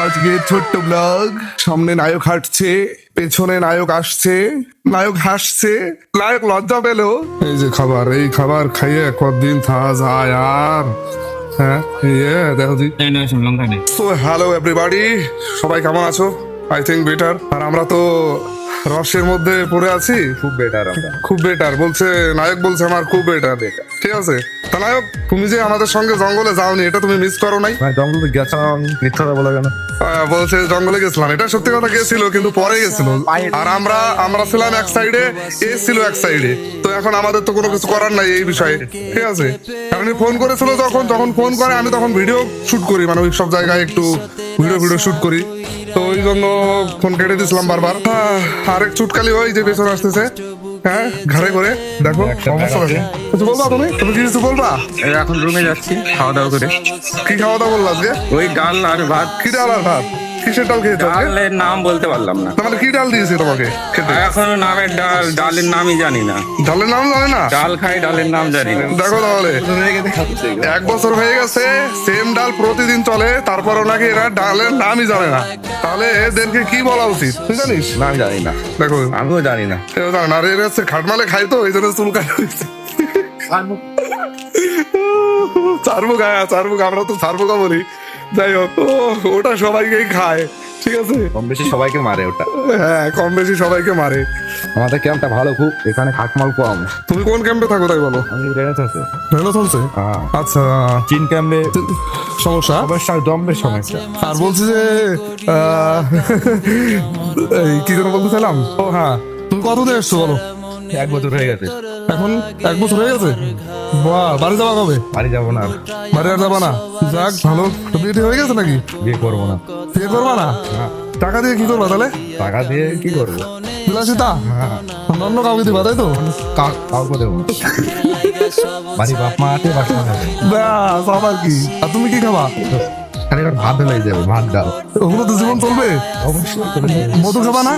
আজকে ছোট্ট ব্লগ। সামনে নায়ক হাঁটছে, পেছনে নায়ক আসছে, নায়ক হাসছে, নায়ক লজ্জা পেল। এই যে খাবার, এই খাবার খাইয়ে কতদিন থাকা যায় আর। হ্যাঁ দেখো জি। সো হ্যালো এভরিবডি, সবাই কেমন আছো? I think better. আর আমরা তো রসের মধ্যে পড়ে আছি। খুব বেটার আমরা। খুব বেটার বলছে নায়ক, বলছে আমার খুব বেটার। ঠিক আছে, তা নায়ক তুমি যে আমাদের সঙ্গে জঙ্গলে যাওনি, এটা তুমি মিস করো নাই? জঙ্গলে গেছিলাম, মিথ্যা কথা বলা কেন? বলছে জঙ্গলে গেছিলাম, এটা সত্যি কথা গেছিল, কিন্তু পরে গেছিল। আর আমরা ছিলাম এক সাইডে, এ ছিল এক সাইডে। তো এখন আমাদের তো কোনো কিছু করার নাই এই বিষয়ে। ঠিক আছে, কারণ ফোন করেছিল, যখন ফোন করে আমি তখন ভিডিও শুট করি, মানে ওই সব জায়গায় একটু ভিডিও শুট করি। তো ওই জন্য ফোন কেটে দিয়েছিলাম বারবার। আরেক চুটকালি ওই যে পেছনে আসতেছে, হ্যাঁ ঘাড়ে করে। দেখো সমস্যা আছে, কিছু বলবা? তুমি কি কিছু বলবা? এখন রুমে যাচ্ছি খাওয়া দাওয়া করে। কি খাওয়া দাওয়া বললা আজকে? ওই ডাল আর ভাত। কি ডাল আর ভাত? কিসের ডাল খেয়েছো আজকে? ডালের নাম বলতে পারলাম না। তাহলে কি ডাল দিয়েছে তোমাকে খেতে? এখনো নামের ডালের নামই জানি না। ডালের নাম জানে না? ডাল খাই, ডালের নাম জানি না। দেখো তাহলে 1 বছর হয়ে গেছে, সেম ডাল প্রতিদিন চলে, তারপরও নাকি এরা ডালের নামই জানে না। তাহলে এদেরকে কি বলা উচিত তুই জানিস? নাম জানি না, দেখো আমিও জানি না। এও জানে না। আর এরা হচ্ছে খাটমালে খাই, তো এই জন্য চুল কাটা হয়েছে। চারমুখ আমরা তো চারমুখা বলি। যাই হোক, ওটা সবাইকেই খায়। ঠিক আছে, কম বেশি সবাইকে মারে ওটা। হ্যাঁ কম বেশি সবাইকে মারে। আমাদের ক্যাম্পটা ভালো খুব, এখানে খাটমাল কম। তুমি কোন ক্যাম্পে থাকো তাই বলো? আমি রেনেসাসে। রেনেসাসে? আচ্ছা, চীন ক্যাম্পে সমস্যা? সমস্যা দমের সমস্যা। আর বলছি যে এই কি যেন বলতে চাইলাম। ও হ্যাঁ, তুমি কতদিন এসছো বলো? 1 বছর হয়ে গেছে। এখন 1 বছর হয়ে গেছে? বাহ, বাড়ি যাবা কবে? বাড়ি যাবো না আর। বাড়ি আর যাবা না? যাক ভালো। বিয়ে হয়ে গেছে নাকি? বিয়ে করবো না। বিয়ে করবা না? টাকা দিয়ে কি করবা তাহলে? টাকা দিয়ে কি করবো? বিলাসিতা? অন্য কাউকে দিবা তাই তো? কাউকে দেবো না। বাড়ি বাপ মা আছে, বাপ মা আছে। ব্যাস, আবার কি? আর তুমি কি খাবা? খালি একটা ভাত ঢেলাই যাবে, ভাত ডাল। ওগুলো তো জীবন চলবে? অবশ্যই। মধু খাবা না?